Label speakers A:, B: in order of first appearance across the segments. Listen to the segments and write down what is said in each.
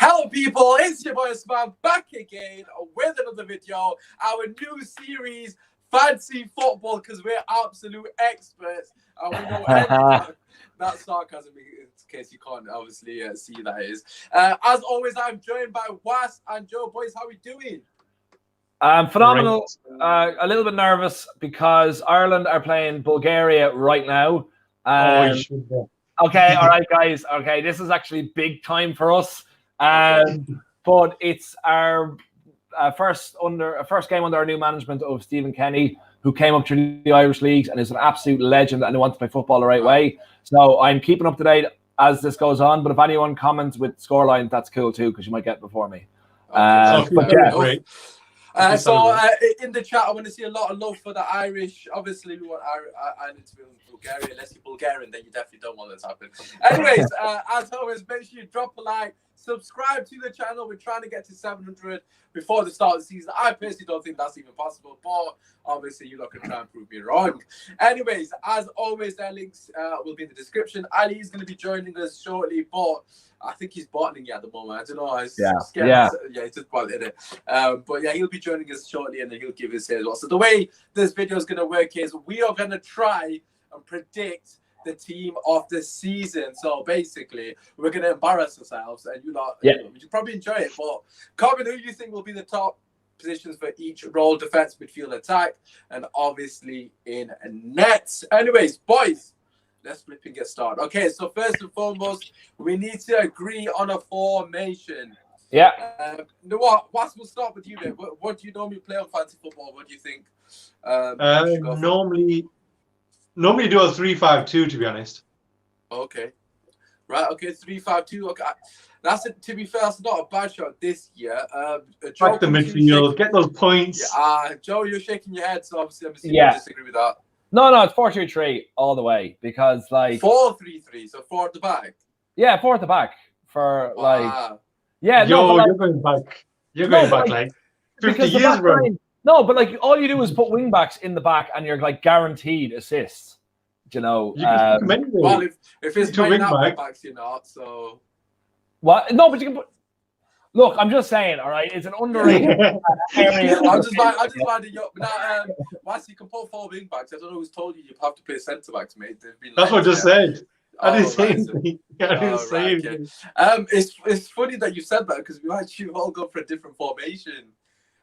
A: Hello people, it's your boy Usmaan back again with another video. Our new series, Fancy Football, because we're absolute experts and we know everything. That sarcasm, in case you can't obviously see that is. As always, I'm joined by Was and Joe. Boys, how are we doing?
B: Phenomenal. A little bit nervous because Ireland are playing Bulgaria right now. Okay, all right, guys. Okay, this is actually big time for us. But it's our first game under our new management of Stephen Kenny, who came up through the Irish leagues and is an absolute legend and who wants to play football the right way. So I'm keeping up to date as this goes on. But if anyone comments with scoreline, that's cool too, because you might get it before me.
A: But yeah, great. So in the chat, I want to see a lot of love for the Irish. Obviously, we want Ireland to be in Bulgaria. Unless you're Bulgarian, then you definitely don't want that to happen. Anyways, as always, make sure you drop a like, subscribe to the channel. We're trying to get to 700 before the start of the season. I personally don't think that's even possible, but obviously you're not going to try and prove me wrong. Anyways, as always, their links will be in the description. Ali is going to be joining us shortly, but I think he's bottling at the moment. I don't know. I was scared. Yeah, he's just bottling it. But yeah, he'll be joining us shortly, and then he'll give his say as well. So the way this video is going to work is we are going to try and predict the team of the season. So basically, we're going to embarrass ourselves, and you probably enjoy it. But comment who you think will be the top positions for each role: defense, midfield, attack, and obviously in nets. Anyways, boys, let's flip and get started. Okay, so first and foremost, we need to agree on a formation.
B: Yeah.
A: You know what? We'll start with you then. What do you normally play on fantasy football? What do you think?
C: Normally do a 3-5-2, to be honest.
A: Okay. Right, okay, 3-5-2. Okay. To be fair, that's not a bad shot this year. Joe,
C: like the midfield, get those points.
A: Yeah, Joe, you're shaking your head, so obviously I'm assuming you disagree with that.
B: No, it's 4-2-3 all the way because
A: 4-3-3, so 4 at the back.
B: Yeah, 4 at the back for
C: you're going back. You're going back like 50 years, bro.
B: No, but all you do is put wing backs in the back, and you're guaranteed assists. You know.
A: Well, if it's two wing backs, you're not. So.
B: What? No, but you can put. Look, I'm just saying. All right, it's an underrated area.
A: I'm just winding up. Now, once you can put 4 wing backs, I don't know who's told you have to play centre backs, mate.
C: That's what I just said. I didn't say anything.
A: It's funny that you said that because we actually all gone for a different formation.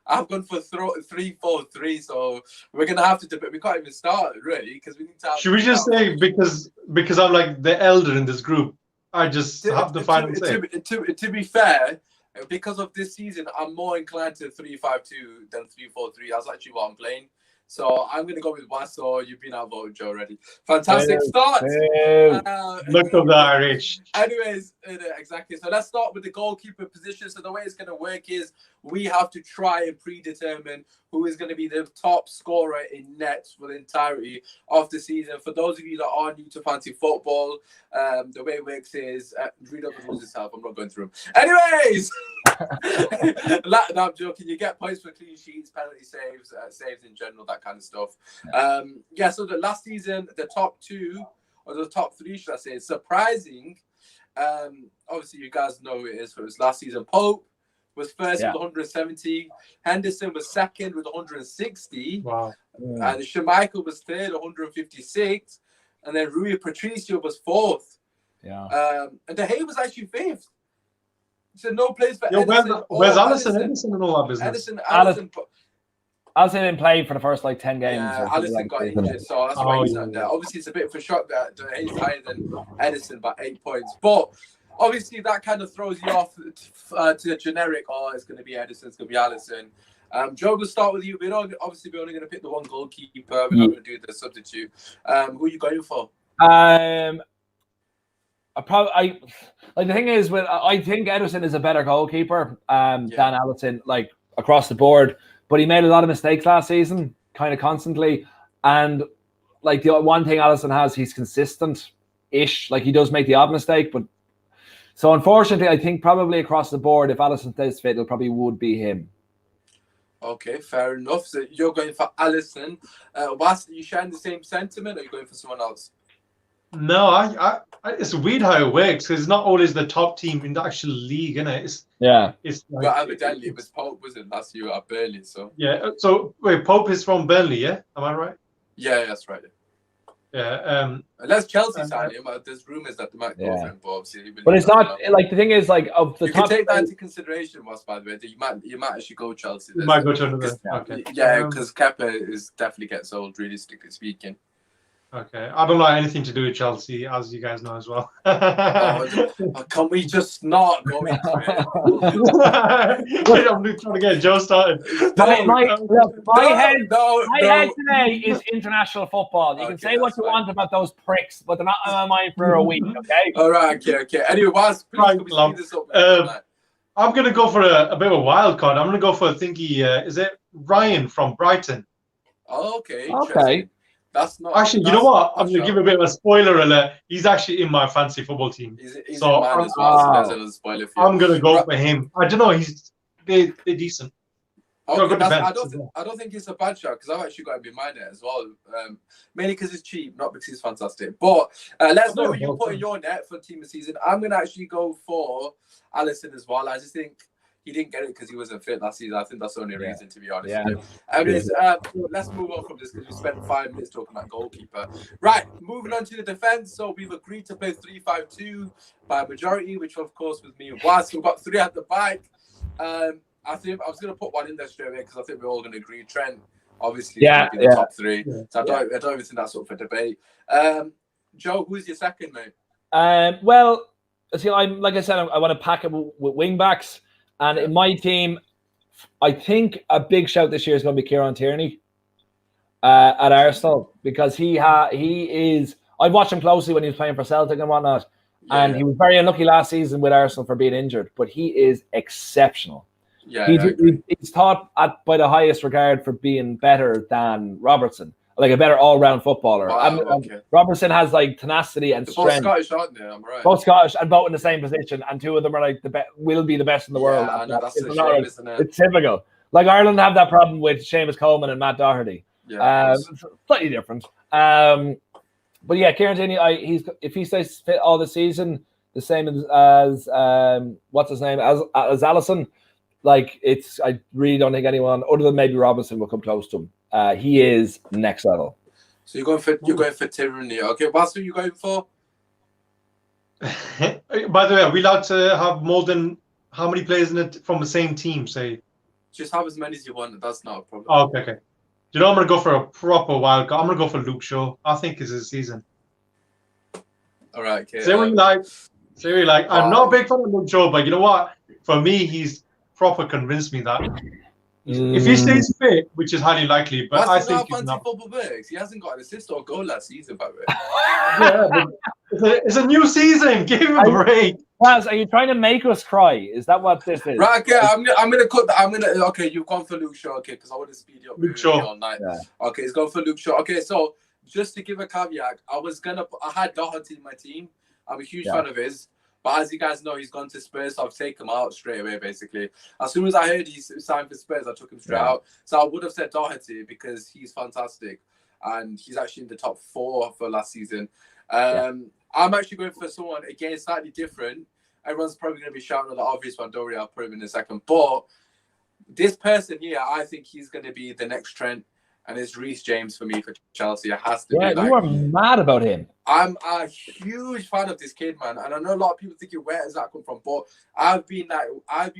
A: I've gone for 3-4-3, so we're gonna have to debate. We can't even start really because we need to.
C: Should we just say because I'm like the elder in this group, I just have the final say.
A: To be fair, because of this season, I'm more inclined to 3-5-2 than 3-4-3. That's actually what I'm playing. So I'm going to go with Wasso. You've been outvoted, Joe, already. Fantastic start.
C: Look at the Irish.
A: Anyways, exactly. So let's start with the goalkeeper position. So the way it's going to work is we have to try and predetermine who is going to be the top scorer in nets for the entirety of the season. For those of you that are new to fantasy football, the way it works is read up the rules yourself. I'm not going through them. Anyways, no, I'm joking. You get points for clean sheets, penalty saves, saves in general, that kind of stuff. So the last season, the top 2 or the top 3, should I say, is surprising. Obviously, you guys know who it is for his last season. Pope was first with 170. Henderson was second with 160.
C: Wow.
A: And Schmeichel was third, 156. And then Rui Patricio was 4th.
B: Yeah.
A: And De Gea was actually 5th. So no place for Edison.
C: Where's Alisson? Edison and all that business.
B: Alisson didn't play for the first 10 games.
A: Yeah, Alisson got injured, so that's why he's not there. Obviously, it's a bit of a shock that he's higher than Edison by 8 points. But obviously, that kind of throws you off to a generic. Oh, it's going to be Edison, it's going to be Alisson. Joe, we'll start with you. We're only going to pick the one goalkeeper. We're not going to do the substitute. Who are you going for?
B: The thing is, I think Edison is a better goalkeeper than Alisson, across the board. But he made a lot of mistakes last season, kind of constantly. And the one thing Alisson has, he's consistent-ish. He does make the odd mistake, but so unfortunately, I think probably across the board, if Alisson stays fit, it probably would be him.
A: Okay, fair enough. So you're going for Alisson. Was you sharing the same sentiment, or are you going for someone else?
C: No, I it's weird how it works because it's not always the top team in the actual league, innit? It's like,
A: well, evidently it was Pope, wasn't it, last year at Burnley? So
C: yeah. So wait, Pope is from Burnley, yeah? Am I right?
A: yeah, that's right.
C: Yeah.
A: Unless Chelsea sign him, there's rumors that they might go for him, but obviously.
B: But it's not like the thing is like of the
A: you
B: top.
A: You can take that into consideration, Ross. By the way, that you might actually go Chelsea.
C: You might go to another. Okay.
A: Yeah, because Kepa is definitely gets old, realistically speaking.
C: Okay, I don't like anything to do with Chelsea, as you guys know as well.
A: Can we just not go into it?
C: I'm trying to get Joe started.
B: My head today is international football. You can say what you want about those pricks, but they're not on my mind for a week, okay?
A: All right, okay. Anyway, please can we speed this up?
C: I'm going to go for a bit of a wild card. I'm going to go for a thingy. Is it Ryan from Brighton?
A: Oh, okay. That's not
C: actually. You know what? I'm going to give a bit of a spoiler alert. He's actually in my fantasy football team.
A: He's so in mine as well. So there's another spoiler for you.
C: I'm going to go for him. I don't know. They're decent.
A: Okay, I don't think it's a bad shot because I've actually got him in mind there as well. Mainly because it's cheap, not because it's fantastic. But let's know who you put in your net for team of the season. I'm going to actually go for Alisson as well. I just think he didn't get it because he wasn't fit last season. I think that's the only reason, to be honest. Let's move on from this because we spent 5 minutes talking about goalkeeper. Right, moving on to the defense. So we've agreed to play 3-5-2 by majority, which of course was me and Was. So we've got 3 at the back. I think I was going to put one in there straight away because I think we're all going to agree. Trent, obviously, in the top 3. So I don't even think that's up for debate. Joe, who's your second, mate?
B: Well, see, like I said, I want to pack it with wing backs. And in my team, I think a big shout this year is going to be Kieran Tierney at Arsenal because he is. I've watched him closely when he was playing for Celtic and whatnot, and he was very unlucky last season with Arsenal for being injured. But he is exceptional.
A: Yeah,
B: he's thought by the highest regard for being better than Robertson. Like a better all-round footballer.
A: Wow,
B: Robertson has like tenacity and strength.
A: Both Scottish, aren't they? I'm right.
B: Both Scottish and both in the same position, and 2 of them are like will be the best in the world.
A: I know, that's a shame, isn't it?
B: It's typical. Like Ireland have that problem with Seamus Coleman and Matt Doherty.
A: Yeah,
B: slightly different. But yeah, Kieran Tierney, if he stays fit all the season, the same as what's his name as Alisson. Like I really don't think anyone other than maybe Robinson will come close to him. He is next level.
A: So you're going for Tierney. Okay, what's who you going for?
C: By the way, are we allowed to have more than how many players in it from the same team? Say,
A: just have as many as you want. That's not a problem.
C: Oh, okay. You know, I'm gonna go for a proper wild card. I'm gonna go for Luke Shaw. I think it's his season.
A: All right. Okay.
C: Say what you like. Say what you like. I'm not a big fan of Luke Shaw, but you know what? For me, he's proper convinced me that if he stays fit, which is highly likely, but I think he's not.
A: Football works. He hasn't got an assist or goal last season, by the way.
C: Yeah, but it's a new season. Give him a break.
B: Laz, are you trying to make us cry? Is that what this is?
A: Right. Okay. I'm gonna cut. Okay. You've gone for Luke Shaw. Okay, because I want to speed you up.
C: Luke Shaw
A: all night. Yeah. Okay, it's going for Luke Shaw. Okay, so just to give a caveat, I had Doherty in my team. I'm a huge fan of his. But as you guys know, he's gone to Spurs, so I've taken him out straight away, basically. As soon as I heard he signed for Spurs, I took him straight out. So I would have said Doherty because he's fantastic. And he's actually in the top 4 for last season. I'm actually going for someone, again, slightly different. Everyone's probably going to be shouting at the obvious one. Don't worry, I'll put him in a second. But this person here, I think he's going to be the next Trent. And it's Reece James for me for Chelsea. It has to be.
B: Yeah, you are mad about him.
A: I'm a huge fan of this kid, man. And I know a lot of people thinking, where does that come from? But I've been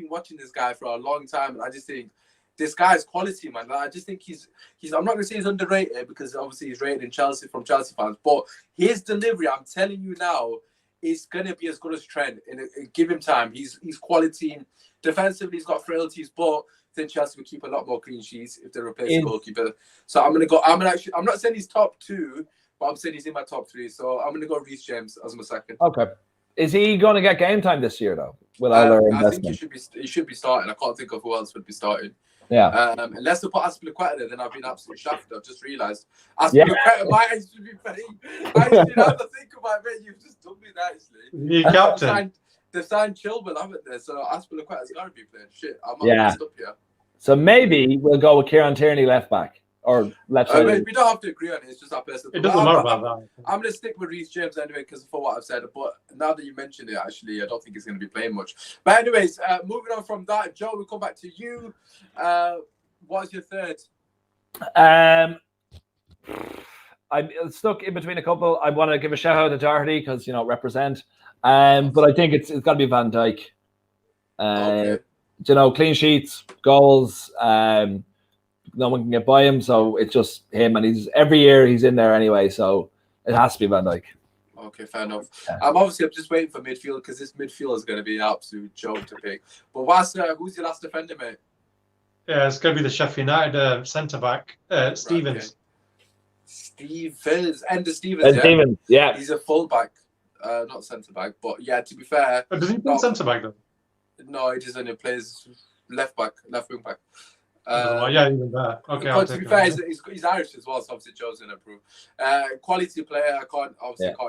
A: watching this guy for a long time, and I just think this guy's quality, man. I just think he's. I'm not gonna say he's underrated because obviously he's rated in Chelsea from Chelsea fans, but his delivery, I'm telling you now, is gonna be as good as Trent. And give him time. He's quality. Defensively, he's got frailties, but then Chelsea will keep a lot more clean sheets if they replace the goalkeeper. So I'm not saying he's top 2, but I'm saying he's in my top 3. So I'm gonna go Reece James as my second.
B: Okay. Is he going to get game time this year though?
A: I think he should be starting. I can't think of who else would be starting.
B: Yeah.
A: Unless they put Aspilicueta there, then I've been absolutely shafted. I've just realised Aspilicueta might actually be playing. I actually have to think about it. You've just done me that actually.
C: You captain.
A: They've signed Chilwell, haven't they? So Aspilicueta's got to be playing. Shit, I'm not messed up here.
B: So maybe we'll go with Kieran Tierney left back. or left side.
A: We don't have to agree on it. It's just our personal.
C: It doesn't matter about that.
A: I'm going to stick with Reece James anyway because for what I've said. But now that you mentioned it, actually, I don't think he's going to be playing much. But anyways, moving on from that, Joe, we'll come back to you. What's your third?
B: I'm stuck in between a couple. I want to give a shout out to Doherty because represent. But I think it's got to be Van Dijk.
A: Okay.
B: Clean sheets, goals. No one can get by him, so it's just him, and every year he's in there anyway. So it has to be Van Dijk.
A: Okay, fair enough. I'm just waiting for midfield because this midfield is going to be an absolute joke to pick. But who's your last defender, mate?
C: Yeah, it's going to be the Sheffield United centre back, Stevens.
A: Stevens, Ender Stevens.
B: Stevens, yeah.
A: He's a full back, not centre back. But yeah, to be fair,
C: does he play centre back though?
A: No, he doesn't. He plays left wing back.
C: Even there. Okay,
A: but to be fair, he's Irish as well, so obviously Joe's going to approve. Quality player, I can't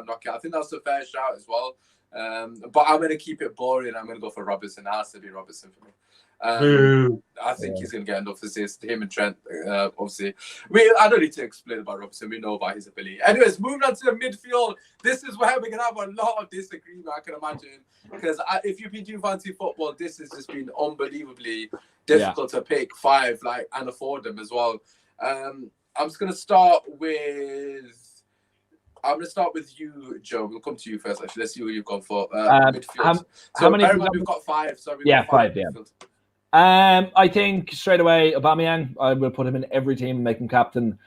A: knock it. I think that's a fair shout as well. But I'm going to keep it boring. I'm going to go for Robertson. It has to be Robertson for me. I think he's going to get enough assists. Him and Trent, obviously. I don't need to explain about Robertson. We know about his ability. Anyways, moving on to the midfield. This is where we're going to have a lot of disagreement, I can imagine. Because if you've been doing fancy football, this has just been unbelievably difficult to pick 5 and afford them as well. I'm just going to start with... you, Joe. We'll come to you first, actually. Let's see what you've gone for. Midfield.
B: How many?
A: We've got 5. So
B: we've got 5 yeah. I think straight away, Aubameyang, I will put him in every team and make him captain.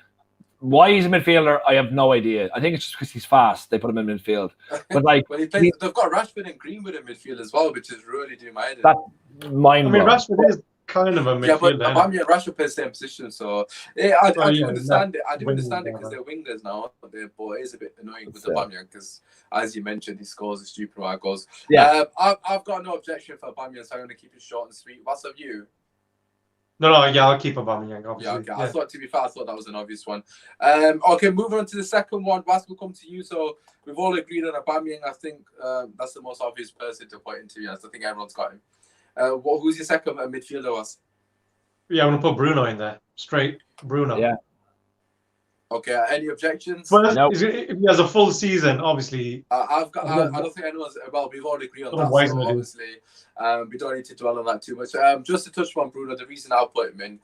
B: Why he's a midfielder, I have no idea. I think it's just because he's fast. They put him in midfield. But
A: they've got Rashford and Greenwood in midfield as well, which is really doing my head.
B: That's mind-blowing.
C: Rashford is kind of a midfielder.
A: Yeah, but Aubameyang and Rashford play the same position, so I do understand it. I do understand it because they're wingers now, but it is a bit annoying with Aubameyang because, as you mentioned, he scores a stupid amount of goals. Yeah, I've got no objection for Aubameyang, so I'm going to keep it short and sweet. What's of you?
C: No, I'll keep Aubameyang, obviously.
A: Yeah, okay. To be fair, I thought that was an obvious one. Okay, moving on to the second one. Was will come to you. So we've all agreed on Aubameyang. I think that's the most obvious person to point into. Yes, I think everyone's got him. Who's your second midfielder? Was?
C: Yeah, I'm gonna put Bruno in there. Straight Bruno.
B: Yeah.
A: Okay. Any objections?
C: Well, no. If he has a full season, obviously.
A: I don't think anyone's. Well, we've all agreed on that. So obviously, we don't need to dwell on that too much. Just to touch on Bruno, the reason I'll put him in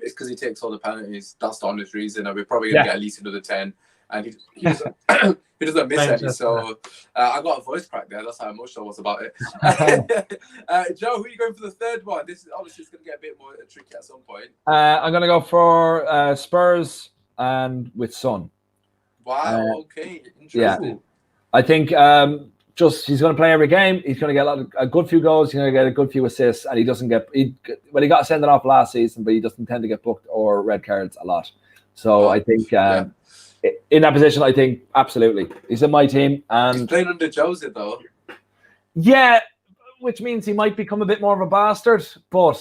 A: is because he takes all the penalties. That's the honest reason, and we're probably gonna get at least another 10. And he doesn't, he doesn't miss any. So I got a voice crack there. That's how emotional I was about it. Joe, who are you going for the third one? This is obviously going to get a bit more tricky at some point.
B: I'm going to go for Spurs and with Son.
A: Wow. Okay. Interesting.
B: Yeah. I think he's going to play every game. He's going to get a good few goals. He's going to get a good few assists, and he doesn't get. He got sent off last season, but he doesn't tend to get booked or red cards a lot. So I think. In that position, I think absolutely he's in my team, and
A: he's playing under Jose though.
B: Yeah, which means he might become a bit more of a bastard. But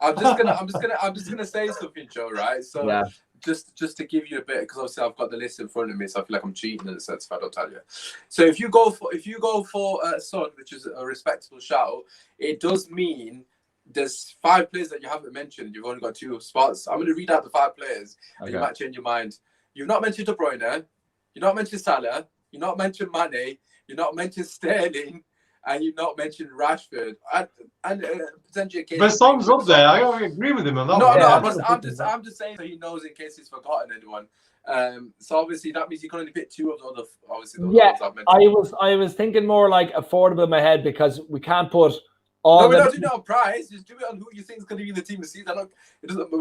A: I'm just gonna say something, Joe. Right? So just to give you a bit, because obviously I've got the list in front of me, so I feel like I'm cheating in a sense if I don't tell you. So if you go for Son, which is a respectable shout, it does mean there's 5 players that you haven't mentioned. You've only got 2 spots. I'm gonna read out the 5 players, and you might change your mind. You've not mentioned De Bruyne, you've not mentioned Salah, you've not mentioned Mane, you've not mentioned Sterling, and you've not mentioned Rashford. And potentially,
C: but Son's up there. I don't agree with him on that.
A: No, I'm just saying so he knows in case he's forgotten anyone. So obviously that means you can only pick 2 of the other. Obviously, those ones I've mentioned.
B: I was thinking more like affordable in my head because we can't put.
A: No, we're not doing it on price. Just do it on who you think is going to be in the team this season. I'm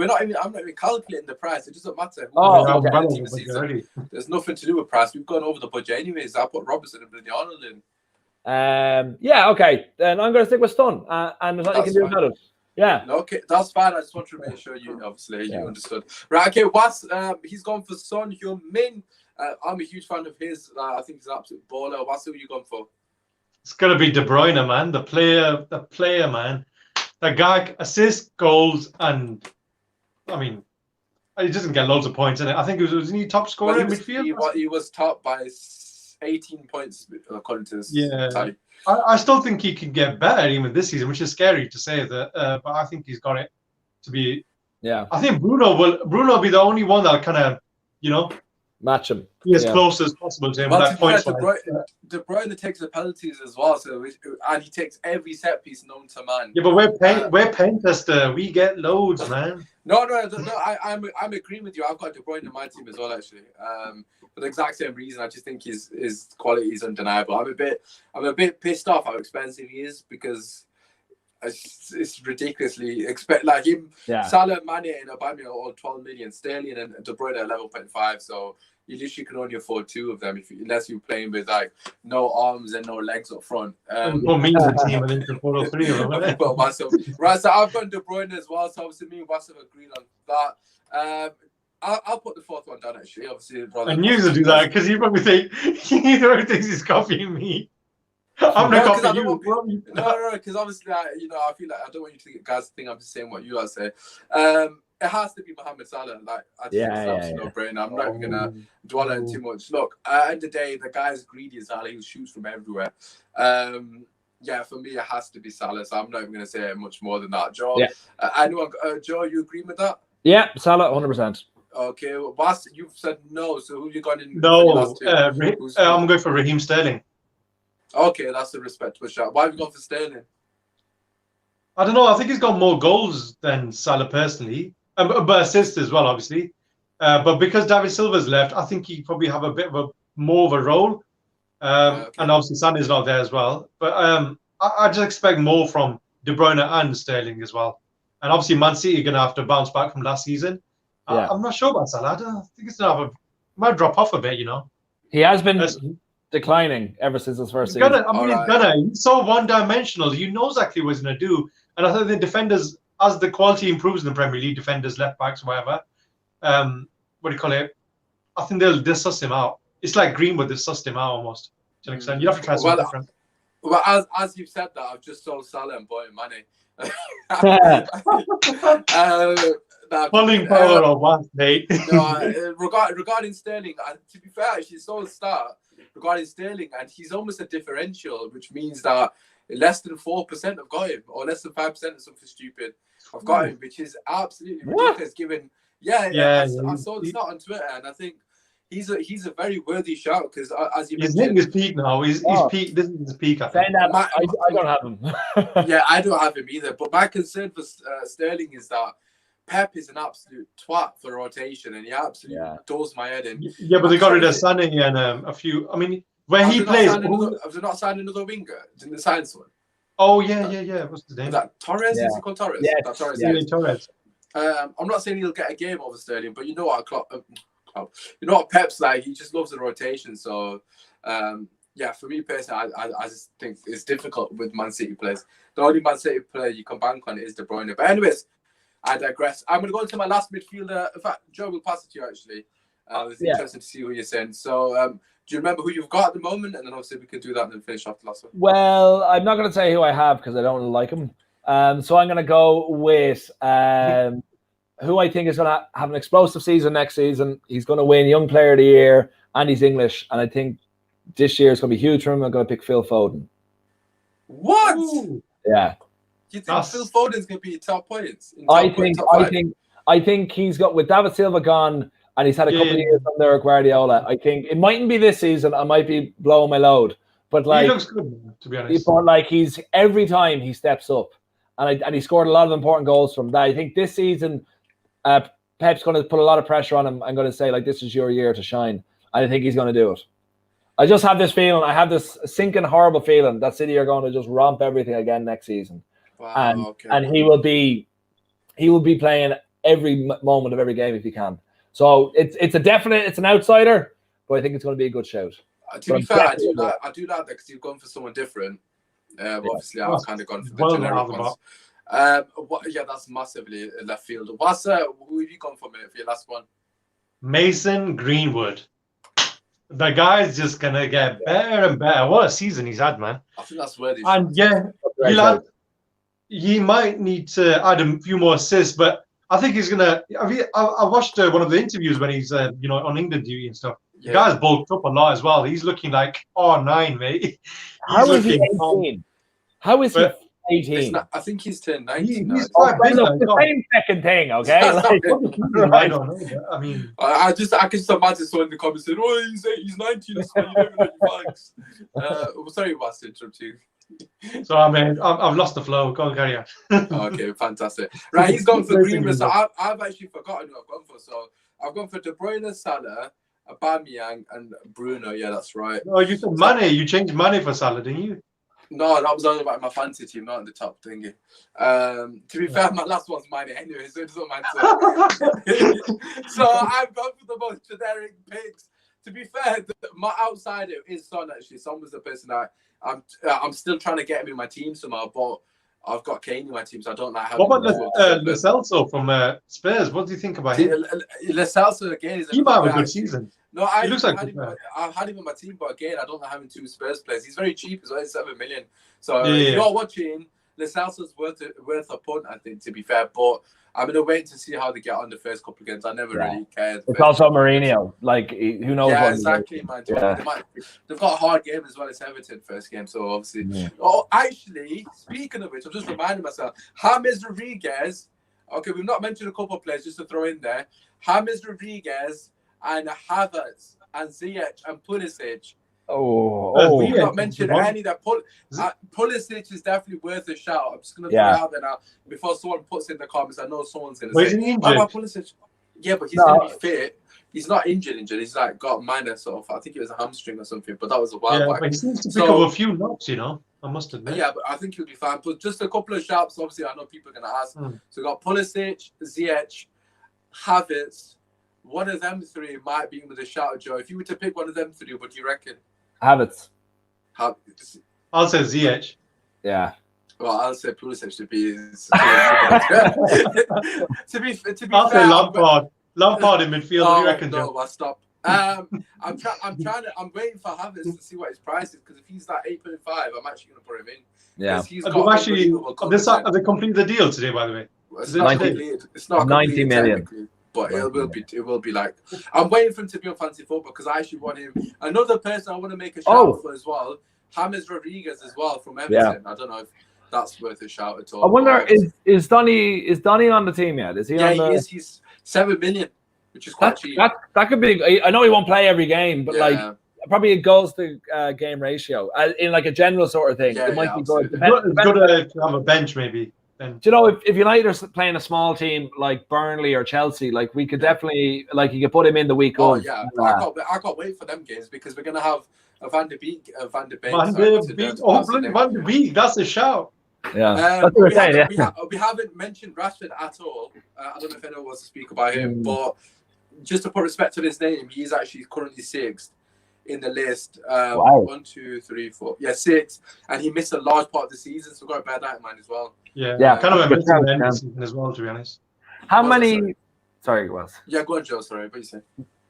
A: not even calculating the price. It doesn't matter. The team this season. There's nothing to do with price. We've gone over the budget anyways. I'll put Robertson and Bloody Arnold in.
B: Yeah, okay. Then I'm going to stick with Son. And there's nothing you can do about it. Yeah.
A: Okay, that's fine. I just want to make sure you understood. Right, okay. He's gone for Son Heung-min. I'm a huge fan of his. I think he's an absolute baller. Who are you going for?
C: It's gonna be De Bruyne, man. The player, man. The guy assists, goals, and I mean, he doesn't get loads of points in it. I think wasn't he top scorer in midfield?
A: He was top by 18 points according to this tally.
C: I still think he can get better even this season, which is scary to say that. But I think he's got it to be
B: Yeah.
C: I think Bruno will be the only one that kind of,
B: match him.
C: Be as close as possible to him. Well,
A: De Bruyne takes the penalties as well, and he takes every set piece known to man.
C: Yeah, but we're Pentester. We get loads, man.
A: No. I'm agreeing with you. I've got De Bruyne in my team as well, actually. For the exact same reason, I just think his quality is undeniable. I'm a bit pissed off how expensive he is because it's ridiculously like him. Yeah. Salah, Mane, and Aubameyang are all 12 million. Sterling and De Bruyne at 11.5. So you literally can only afford two of them unless you're playing with like no arms and no legs up front.
C: What means the team and then for three of them.
A: Right, so I've got De Bruyne as well. So obviously me and Wass have agreed on that. I'll put the fourth one down actually. Obviously,
C: I knew to do that because you probably think he probably thinks he's copying me. I'm not copying you.
A: No, because obviously, I feel like I don't want you to guys think I'm just saying what you guys say. It has to be Mohamed Salah. Like, I think it's no brainer. I'm not even gonna dwell on it too much. Look, at the end of the day, the guy's greedy as Salah. He shoots from everywhere. For me, it has to be Salah. So I'm not even gonna say much more than that. Joe, Joe, you agree with that?
B: Yeah, Salah, 100%.
A: Okay, well, you've said no. So who you got in?
C: No, I'm going for Raheem Sterling.
A: Okay, that's a respectable shot. Why have you gone for Sterling?
C: I don't know. I think he's got more goals than Salah personally, but assists as well, obviously. But because David Silva's left, I think he probably have a bit of more of a role. And obviously Sané's not there as well. But I just expect more from De Bruyne and Sterling as well. And obviously Man City are going to have to bounce back from last season. Yeah. I'm not sure about Salah. I think it's going to might drop off a bit,
B: He has been declining ever since his first season.
C: He's so one-dimensional. You know exactly what he's going to do. And I think the defenders, as the quality improves in the Premier League, defenders, left backs, whatever, what do you call it? I think they'll suss him out. It's like Greenwood, they sussed him out almost to an extent. You have to try something different.
A: Well, as you've said that, I've just sold Salah and bought him Mane.
C: Pulling power of one, mate.
A: Regarding Sterling, to be fair, actually, saw the start regarding Sterling, and he's almost a differential, which means that less than 4% have got him, or less than 5% or something stupid have got him, which is absolutely ridiculous. Given, I saw the start on Twitter, and I think he's a very worthy shout because, as you mentioned,
C: he's hitting his peak now. He's peak. This is his peak. I think.
B: I don't have him.
A: Yeah, I don't have him either. But my concern for Sterling is that Pep is an absolute twat for rotation, and he absolutely doors my head in.
C: Yeah, but they got rid of Sané and a few. I mean, where he plays.
A: Have they not signed another winger? Didn't they sign someone?
C: Oh yeah. What's the name?
A: Is that Torres? Is it called Torres?
B: Yes.
C: Torres.
A: I'm not saying he'll get a game over Sterling, but you know what, you know what Pep's like. He just loves the rotation. So, for me personally, I just think it's difficult with Man City players. The only Man City player you can bank on is De Bruyne. But anyways, I digress. I'm going to go into my last midfielder. In fact, Joe, will pass it to you, actually. It's interesting to see who you're saying. So, do you remember who you've got at the moment? And then obviously we can do that and then finish off the last one.
B: Well, I'm not going to say who I have because I don't like him. So I'm going to go with who I think is going to have an explosive season next season. He's going to win Young Player of the Year, and he's English. And I think this year is going to be huge for him. I'm going to pick Phil Foden.
A: What?
B: Ooh. Yeah.
A: Do you think Phil Foden's going to be top points?
B: I think he's got, with David Silva gone, and he's had a couple of years under Guardiola. I think it mightn't be this season. I might be blowing my load, but like,
C: he looks good, to be honest.
B: But like, he's every time he steps up, and he scored a lot of important goals from that. I think this season, Pep's going to put a lot of pressure on him. I'm going to say, like, this is your year to shine. I think he's going to do it. I just have this feeling. I have this sinking, horrible feeling that City are going to just romp everything again next season.
A: Wow,
B: and he will be playing every moment of every game if he can. So it's a definite, it's an outsider, but I think it's going to be a good shout.
A: To be fair, I do like that because you've gone for someone different. Obviously, I've kind of gone for the generic ones. That's massively left field. Who have you gone for, mate, for your last one?
C: Mason Greenwood. The guy's just gonna get better and better. What a season he's had, man!
A: I think that's worthy.
C: And he might need to add a few more assists, but I think he's gonna. I watched one of the interviews when he's on England duty and stuff. The guy's bulked up a lot as well. He's looking like R9, mate.
B: How is he 18? How is he 18.
A: I think he's turned 19 now.
C: He's quite big.
B: The same second thing, okay? Like,
C: I don't know. I mean,
A: I can just imagine someone in the comments saying, "Oh, he's 19, so you don't even know your facts." Sorry, Wes, to interrupt you.
C: So I mean, I've lost the flow. Go on, carry on.
A: Okay, fantastic. Right, he's gone for Greenwood. So I've actually forgotten who I've gone for. So I've gone for De Bruyne, Salah, Aubameyang, and Bruno. Yeah, that's right.
C: Oh, you said Mane. You changed Mane for Salah, didn't you?
A: No, that was only about my fantasy team, not in the top thingy. To be fair, my last one's mine anyway, so it doesn't matter. So I've gone for the most generic picks. To be fair, my outsider is Son, actually. Son was the person that I'm still trying to get him in my team somehow, but I've got Kane in my team, so I don't like how.
C: What about Lo Celso from Spurs? What do you think about him?
A: Lo Celso again is
C: he might have a good season.
A: No, I had him on my team, but again, I don't like having 2 Spurs players. He's very cheap as well, 7 million. So if you're watching, Lo Celso's worth a punt, I think, to be fair. But I'm gonna wait to see how they get on the first couple of games. I never really cared.
B: It's also Mourinho. Like, who knows?
A: Yeah,
B: what
A: exactly, man. They've got a hard game as well as Everton first game, so obviously. Yeah. Oh, actually, speaking of which, I'm just reminding myself, James Rodriguez. Okay, we've not mentioned a couple of players just to throw in there. James Rodriguez and Havertz and Ziyech and Pulisic. We've not mentioned any that Pulisic is definitely worth a shout. I'm just gonna throw it out there now before someone puts in the comments. I know someone's gonna say, "What about Pulisic?" Yeah, but he's gonna be fit. He's not injured. He's like got minor sort of. I think it was a hamstring or something, but that was a while back.
C: But he seems to pick up a few knocks, you know. I must admit.
A: Yeah, but I think he'll be fine. But just a couple of shouts. Obviously, I know people are gonna ask. So we got Pulisic, Ziyech, Havertz. One of them 3 might be with a shout, Joe. If you were to pick one of them 3, what do you reckon?
B: Havertz.
C: I'll say Ziyech.
B: Yeah.
A: Well, I'll say Pulisic should be. to be
C: I'll
A: fair,
C: say Lampard. Lampard in midfield. What do you reckon,
A: no,
C: Joe?
A: I'll stop. I'm waiting for Havertz to see what his price is, because if he's that 8.5, I'm actually going to put him in.
B: Yeah.
A: He's got
C: have they completed the deal today, by the way?
A: It's not completed. It's not
B: 90 million.
A: But it will be like, I'm waiting for him to be on fantasy football, because I actually want him. Another person I want to make a shout for as well, James Rodriguez as well from Everton. I don't know if that's worth a shout at all.
B: I wonder, is Donny on the team yet? Is he?
A: Yeah, he is. He's 7 million, which is quite cheap.
B: That could be. I know he won't play every game, but like probably a goals to game ratio in like a general sort of thing. It might be good.
C: Good to have a bench maybe.
B: Do you know, if United are playing a small team like Burnley or Chelsea, like we could definitely, like, you could put him in the week
A: of.
B: Oh
A: yeah, I can't wait for them games, because we're gonna have a Van de Beek. Van de
C: Beek, that's a shout.
B: Yeah, that's what we're saying.
A: We haven't mentioned Rashford at all. I don't know if anyone wants to speak about him, but just to put respect to his name, he's actually currently 6th in the list. 1, 2, 3, 4. Yeah, 6, and he missed a large part of the season, so we've got to bear that in mind as well.
C: Yeah. Kind of a mental season as well, to be honest.
B: How many? Sorry, Wells.
A: Yeah, go on, Joe. Sorry, what you say?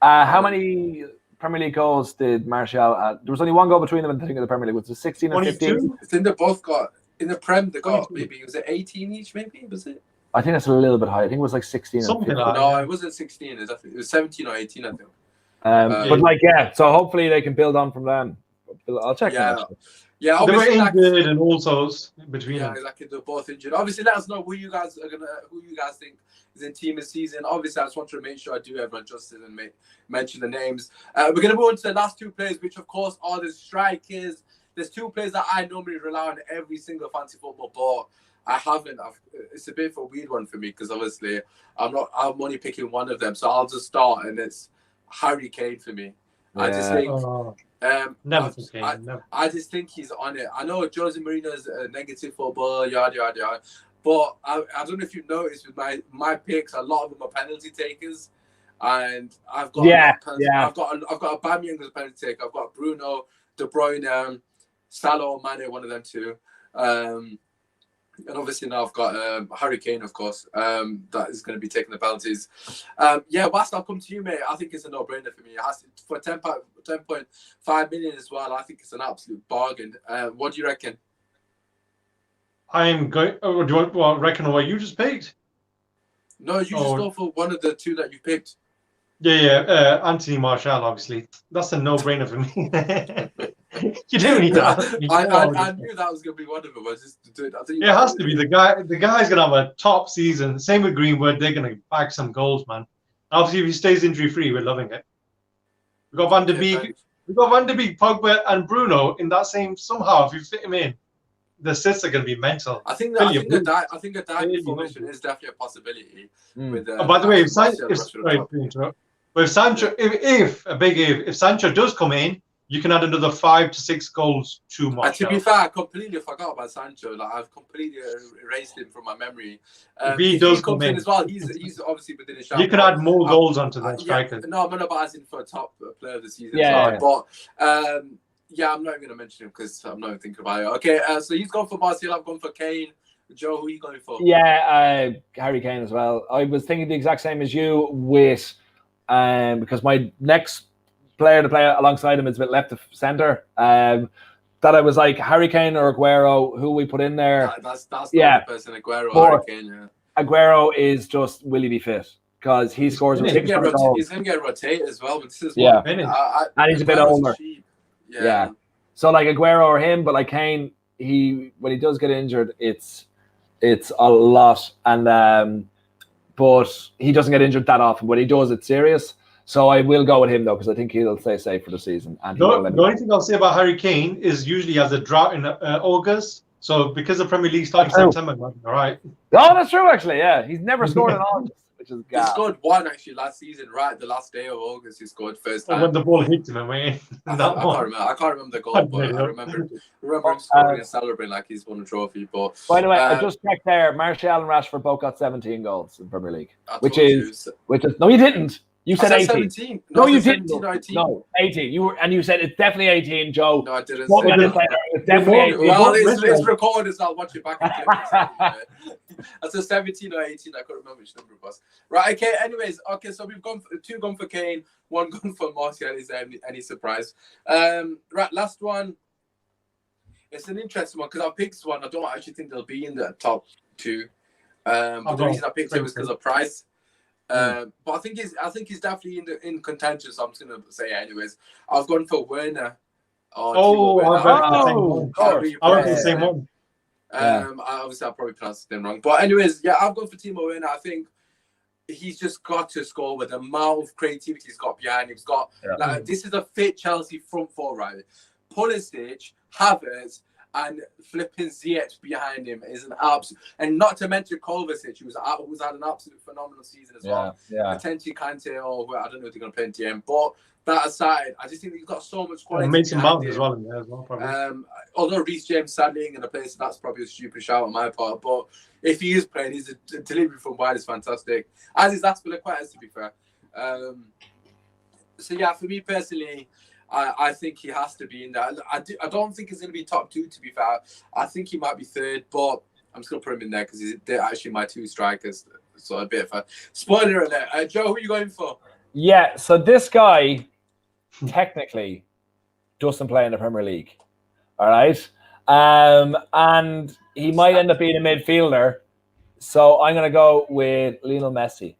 B: How many Premier League goals did Martial? There was only 1 goal between them, I think, in the Premier League. Was it 16 and 15?
A: I think they both got in the Prem. They got maybe, was it 18 each? Maybe was it?
B: I think that's a little bit high. I think it was like 16.
C: Something like that.
A: No, it wasn't 16. It was 17 or 18, I think.
B: But like, so hopefully they can build on from them. I'll check that out.
A: Yeah,
C: they were injured and also between them.
A: Yeah, exactly. They're both injured. Obviously, let us know who you guys think is in team this season. Obviously, I just want to make sure I do everyone justice and mention the names. We're going to move on to the last 2 players, which of course are the strikers. There's 2 players that I normally rely on every single fantasy football, but I haven't. It's a bit of a weird one for me, because obviously I'm only picking one of them, so I'll just start, and it's Harry Kane for me. I just think. I just think he's on it. I know Jose Mourinho's a negative football, yada yada yada, but I don't know if you've noticed with my picks, a lot of them are penalty takers, and I've got I've got Aubameyang as a penalty taker. I've got Bruno, De Bruyne, Salah or Mane, one of them 2. And obviously now I've got Harry Kane, of course, that is going to be taking the penalties. Whilst I'll come to you, mate, I think it's a no-brainer for me. It has to, for 10.5 million as well. I think it's an absolute bargain. What do you reckon?
C: I'm going. Oh, do you reckon what you just picked?
A: No, you just go for one of the 2 that you picked.
C: Yeah. Anthony Martial, obviously. That's a no-brainer for me. You do need to ask me.
A: I knew that was going to be one of them.
C: It has to be the guy. The guy's going to have a top season. Same with Greenwood. They're going to bag some goals, man. Obviously, if he stays injury free, we're loving it. We've got Van der Beek. We've got Van der Beek, Pogba, and Bruno in that same. Somehow, if you fit him in, the assists are going to be mental.
A: I think a diamond formation is definitely a possibility. With,
C: by the way, if Sancho does come in, you can add another 5 to 6 goals to Martial.
A: And to be fair, I completely forgot about Sancho. Like, I've completely erased him from my memory.
C: If he does come in
A: as well, he's obviously within a shout.
C: You can add more goals onto that striker.
A: No, I'm not asking for a top player of the season. But I'm not even going to mention him because I'm not even thinking about it. Okay, so he's gone for Martial. I've gone for Kane. Joe, who are you going for?
B: Yeah, Harry Kane as well. I was thinking the exact same as you with because my next player to play alongside him is a bit left of centre. That I was like Harry Kane or Aguero, who we put in there.
A: That's the person, Aguero or Harry Kane. Yeah.
B: Aguero is just will he be fit? Because he scores.
A: He's going to get rotated as well. But this is
B: and he's a bit older. Yeah. So like Aguero or him, but like Kane, when he does get injured, it's a lot, and but he doesn't get injured that often. When he does, it's serious. So I will go with him though, because I think he'll stay safe for the season. And
C: the only thing I'll say about Harry Kane is usually he has a drought in August. So because the Premier League starts in September, all right.
B: Oh, that's true actually. Yeah, he's never scored in August, which is
A: he scored one actually last season, right? The last day of August, he scored first time.
C: When the ball hit him, I
A: can't remember the goal, but I remember him scoring and celebrating like he's won a trophy. But
B: by the way, I just checked there. Martial and Rashford both got 17 goals in Premier League, which is no, you didn't. You said 18.
A: 17.
B: No, you didn't.
A: 17
B: no, 18. You said it's definitely 18, Joe.
A: No, I didn't.
B: It's definitely 18.
A: Well, it's recorded, so I'll watch it back. I said 17 or 18. I couldn't remember which number it was. Right. Okay. Anyways. Okay. So we've gone for 2 gone for Kane, 1 gone for Martial. Is there any surprise? Right. Last one. It's an interesting one because I picked one. I don't actually think they'll be in the top 2. But the reason I picked it was because of price. But I think he's definitely in contention. So I'm just gonna say it anyways. I've gone for Werner.
C: I went the same one.
A: Obviously, I probably pronounced his name wrong. But anyways, I've gone for Timo Werner. I think he's just got to score with the amount of creativity he's got behind him. He's got this is a fit Chelsea front four, right? Pulisic, Havertz, and flipping Ziyech behind him is an absolute, and not to mention Kovacic, who's had an absolute phenomenal season as well. Potentially Kante, or I don't know if they're going to play in TM, but that aside, I just think he's got so much quality.
C: Mason Mount as well in there as well, probably.
A: Although Reece James sadly in a place, that's probably a stupid shout on my part. But if he is playing, his delivery from wide is fantastic. As is Azpilicueta, to be fair. So for me personally, I think he has to be in there. I don't think he's going to be top 2, to be fair. I think he might be 3rd, but I'm just going to put him in there because they're actually my 2 strikers. So a bit of a spoiler alert. Joe, who are you going for?
B: Yeah, so this guy technically doesn't play in the Premier League. All right. And he might end up being a midfielder. So I'm going to go with Lionel Messi.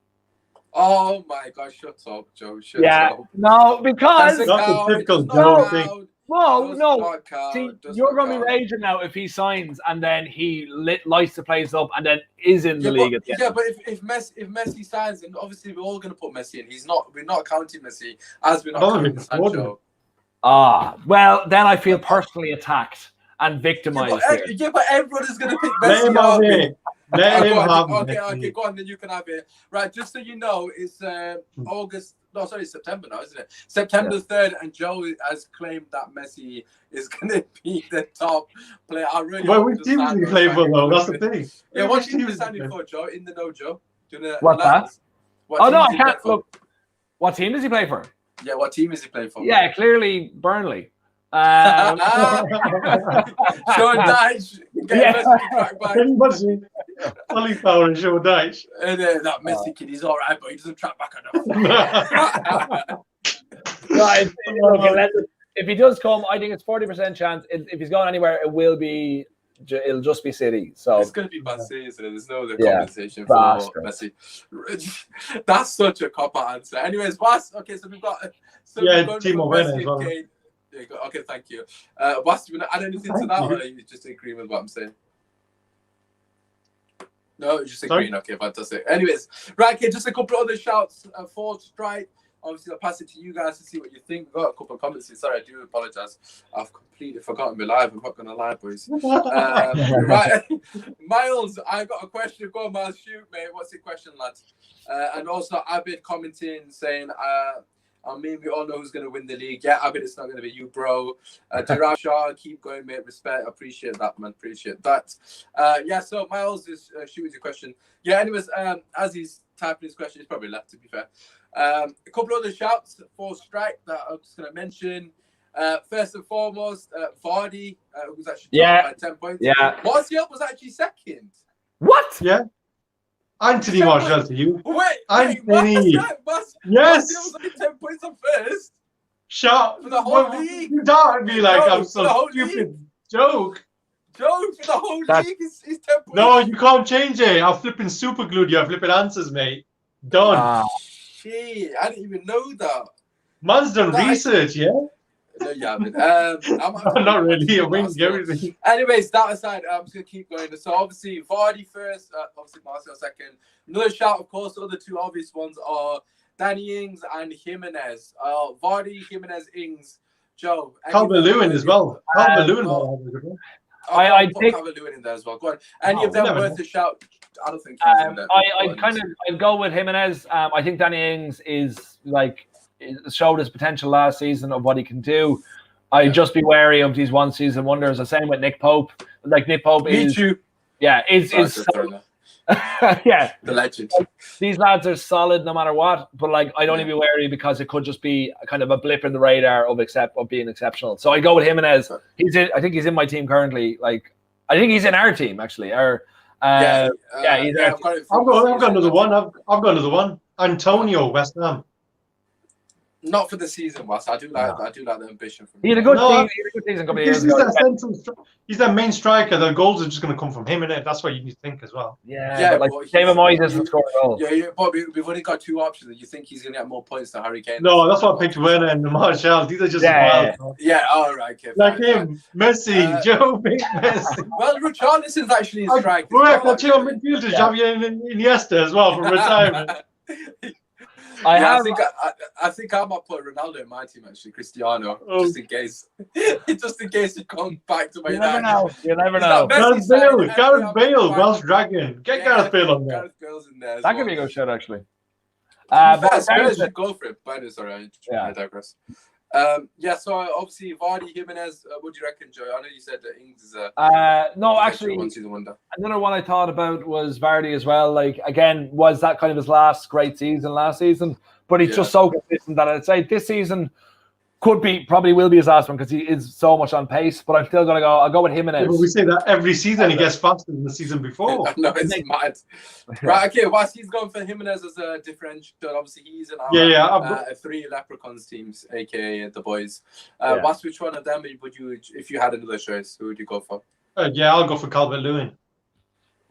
A: Oh my gosh, shut up, Joe. Shut up.
B: No, because
C: that's a typical Joe thing.
B: No. See, you're going to be raging now if he signs and then he lights the place up and then is in the league at the end.
A: Yeah, but if Messi signs, and obviously we're all going to put Messi in. We're not counting Messi as we're not counting Sancho.
B: Well, then I feel personally attacked and victimized.
A: But everyone is going to pick Messi.
C: Let him have
A: Okay, go on, then you can have it. Right, just so you know, it's September now, isn't it? September 3rd, and Joe has claimed that Messi is going to be the top player. I really
C: which team is he playing for, though? That's the thing.
A: Yeah, what team is standing for, Joe? In the know, Joe?
B: What's that? I can't look. What team does he play for?
A: Yeah, what team is he playing for?
B: Yeah, clearly Burnley.
A: Sean Dyche,
C: Ollie Fowler and Sean Dyche.
A: And that Messi kid, he's all right, but he doesn't track back enough.
B: If he does come, I think it's 40% chance. If he's going anywhere, it'll just be City. So
A: it's going to be Man City, so there's no other compensation for Messi. That's such a cop-out answer. Anyways, okay, so we've got
C: Timo Werner as well.
A: There you go. Okay, thank you. Wes, do you want to add anything to that, or are you just agreeing with what I'm saying? No, just agreeing. Okay, fantastic. Anyways, right, okay, just a couple of other shouts for Strike. Obviously, I'll pass it to you guys to see what you think. We've got a couple of comments here. Sorry, I do apologize. I've completely forgotten my live. I'm not going to lie, boys. Right, Miles, I got a question. Go on, Miles, shoot, mate. What's the question, lads? And also, Abid commenting, saying, I mean, we all know who's going to win the league. Yeah, Abid, it's not going to be you, bro. Gerard Shaw, keep going, mate. Respect. Appreciate that, man. Appreciate that. Yeah, so Miles is shooting your question. Yeah, anyways, as he's typing his question, he's probably left, to be fair. A couple other shouts for Strike that I'm just going to mention. First and foremost, Vardy, who was actually top by 10 points.
B: Yeah.
A: Martial was actually second.
B: What?
C: Yeah. Anthony Martial to you.
A: Wait,
C: Anthony.
A: Yes. Martial was only 10 points on first.
C: Shut
A: for the whole league.
C: You don't be like,
A: No,
C: I'm some stupid
A: league.
C: joke.
A: Joe, for the whole league, he's 10 points.
C: No, you can't change it. I'll flipping super glued your flipping answers, mate. Done.
A: Shit, I didn't even know that.
C: Man's done research, yeah?
A: No, you haven't. I'm
C: not really. I'm winging everything.
A: Anyways, that aside, I'm just going to keep going. So, obviously, Vardy first, obviously, Martial second. Another shout, of course, the other two obvious ones are Danny Ings and Jimenez. Vardy, Jimenez, Ings, Joe.
C: Calvert-Lewin as well. Calvert-Lewin.
A: I think Calvert-Lewin in there as well. Go on. Any of them worth a shout? I don't think he's in there.
B: I'd go with Jimenez. I think Danny Ings is like showed his potential last season of what he can do. I'd just be wary of these one season wonders. The same with Nick Pope. Like Nick Pope is
A: the legend.
B: Like, these lads are solid no matter what, but like I'd only be wary because it could just be kind of a blip in the radar of being exceptional. So I go with Jimenez. I think he's in my team currently. Like I think he's in our team actually. I've got
C: another one. I've got another one. Antonio, West Ham.
A: Not for the season, Wes. I do like the ambition from him.
B: He had a good season a couple of years ago.
C: He's that main striker. The goals are just going to come from him, innit? That's what you need to think as well.
B: Yeah, but like David Moyes doesn't score goals.
A: Yeah, but we've only got two options. You think he's going to get more points than Harry Kane?
C: No, that's why I picked Werner and Martial. These are just wild.
A: Yeah, all right. Okay,
C: like him, Messi, Joe, big Messi.
A: Well, Richarlison's actually a striker.
C: Correct. I'll check on midfielders, Xavi and Iniesta as well for retirement.
A: I think I might put Ronaldo in my team actually, Cristiano, just in case he comes back to my United.
B: You never know.
C: Gareth Bale, Welsh Dragon. Get Gareth Bale on there.
A: Gareth Bale's in there.
B: That could be a good shot actually.
A: Spurs should go for it. But sorry, I digress. So obviously Vardy, Jimenez. What do you reckon, Joe? I know you said that Ings is
B: no, actually, another one I thought about was Vardy as well. Like again, was that kind of his last great season last season? But he's just so consistent that I'd say this season probably will be his last one because he is so much on pace. But I'm still gonna go. I'll go with Jimenez.
C: Yeah, we say that every season he gets faster than the season before.
A: No, it's mad. Right, okay. Whilst he's going for Jimenez as a differential, obviously he's in our three Leprechauns teams, aka the boys. Which one of them would you, if you had another choice, who would you go for?
C: I'll go for Calvert-Lewin.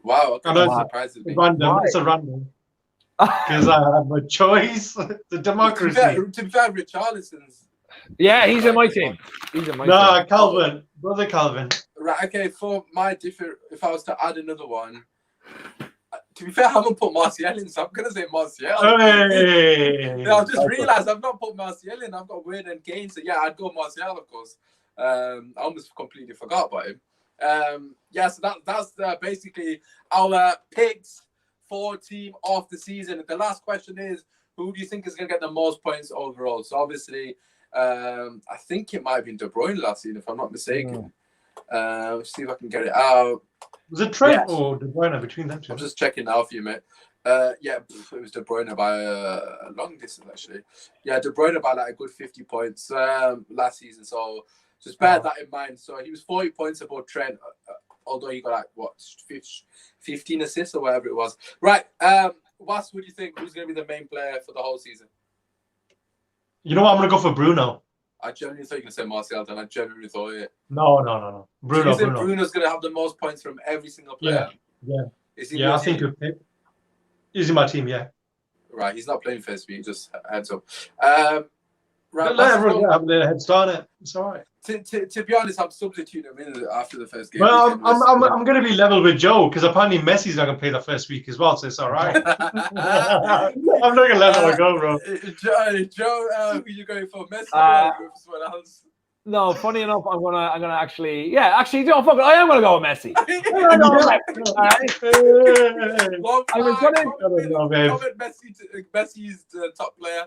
A: Wow, okay, that surprises me.
C: It's a random. Because I have a choice. The democracy.
A: To be fair, Richarlison's.
B: Yeah, he's in my team.
C: Calvin. Brother Calvin.
A: Right, okay, for my different, if I was to add another one, to be fair, I haven't put Martial in, so I'm going to say Martial.
C: Hey!
A: I just realised I've not put Martial in. I've got Wayne and Kane, so yeah, I'd go Martial, of course. I almost completely forgot about him. So that's basically our picks for team of the season. And the last question is, who do you think is going to get the most points overall? So obviously, I think it might have been De Bruyne last season, if I'm not mistaken. Let's see if I can get it out.
C: Was it Trent or De Bruyne between them two?
A: I'm just checking now for you, mate. It was De Bruyne by a long distance, actually. Yeah, De Bruyne by like a good 50 points last season. So just bear that in mind. So he was 40 points above Trent, although he got 15 assists or whatever it was. Right. What do you think? Who's going to be the main player for the whole season?
C: You know what? I'm going to go for Bruno.
A: I genuinely thought you were going to say Martial, and I genuinely thought it.
C: No. Bruno's
A: going to have the most points from every single player?
C: Yeah. I think he's in my team, yeah.
A: Right, he's not playing first week, just heads up. Right,
C: Let everyone have their head start it. It's all right.
A: To be honest, I'm substituting him in after the first game.
C: Well, I'm going to be level with Joe because apparently Messi's not going to play the first week as well, so it's all right. I'm not going to let that go, bro.
A: Joe, who are you going for, Messi or someone else?
B: No, funny enough, I'm gonna actually, don't fuck it. I am gonna go with Messi. I'm gonna go with Messi. All right.
A: Comment Messi's the top player.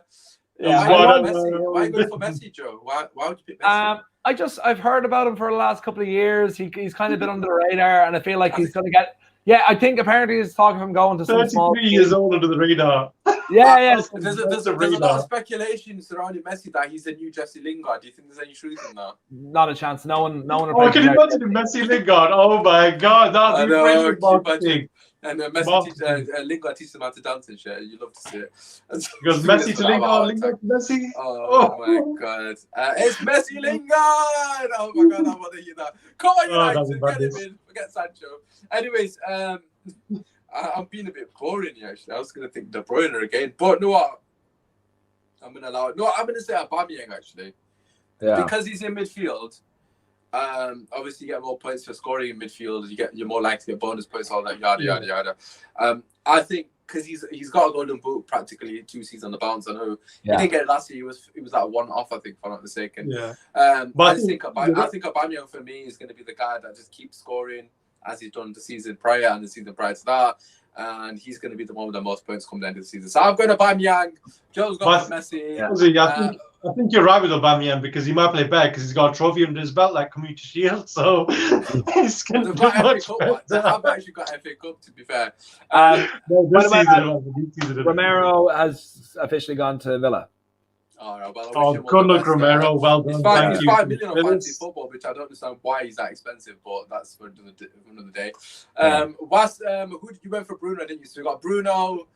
B: Yeah,
A: Why are you going for Messi, Joe? Why would you pick Messi?
B: I've heard about him for the last couple of years. He's kind of been under the radar, and I feel like he's going to get. Yeah, I think apparently he's talking of him going to some small.
C: 33 years old under the radar.
B: Yeah.
A: There's a lot of speculation surrounding Messi that he's the new Jesse Lingard. Do you think there's any truth in that?
B: Not a chance. No one.
C: Oh, can you imagine Messi Lingard? Oh my God, that'd be crazy.
A: And Lingard teaches him how to dance and shit. You love to see it.
C: Because Messi to Lingard, Lingard to Messi.
A: Oh my God. It's Messi Lingard. Oh my God, I want to hear that. Come on, United, get him in. Forget Sancho. Anyways, I'm being a bit boring here, actually. I was going to think De Bruyne again. But no what? I'm going to allow it. No, I'm going to say Aubameyang, actually. Yeah. Because he's in midfield. Obviously, you get more points for scoring in midfield. You're more likely to get bonus points, all that, yada, yada. I think because he's got a golden boot practically 2 seasons on the bounce. I know he didn't get it last year. He was that one off, I think, if I'm not mistaken.
C: Yeah.
A: But I think Aubameyang for me is going to be the guy that just keeps scoring as he's done the season prior and the season prior to that. And he's going to be the one with the most points come the end of the season. So I'm going to Aubameyang. Joe's got Messi.
C: Yeah. I think you're right with Aubameyang because he might play better because he's got a trophy under his belt like Community Shield. So he's going to do much better.
A: They have actually got FA Cup, to be fair.
B: Romero has officially gone to Villa.
C: Good luck, Romero. Well done.
A: He's 5 million on fantasy football, which I don't understand why he's that expensive, but that's for another day. Who did you went for? Bruno, didn't you? So we got Bruno,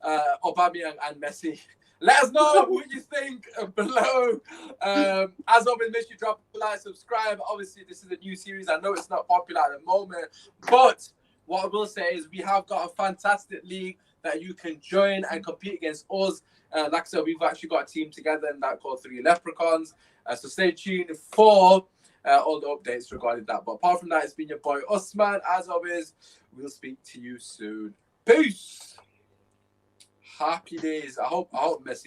A: Aubameyang, and Messi. Let us know what you think below. As always, make sure you drop a like, subscribe. Obviously, this is a new series. I know it's not popular at the moment, but what I will say is we have got a fantastic league that you can join and compete against us. Like I said, we've actually got a team together and that called 3 Leprechauns. So stay tuned for all the updates regarding that. But apart from that, it's been your boy Usmaan. As always, we'll speak to you soon. Peace. Happy days. I hope Messi gets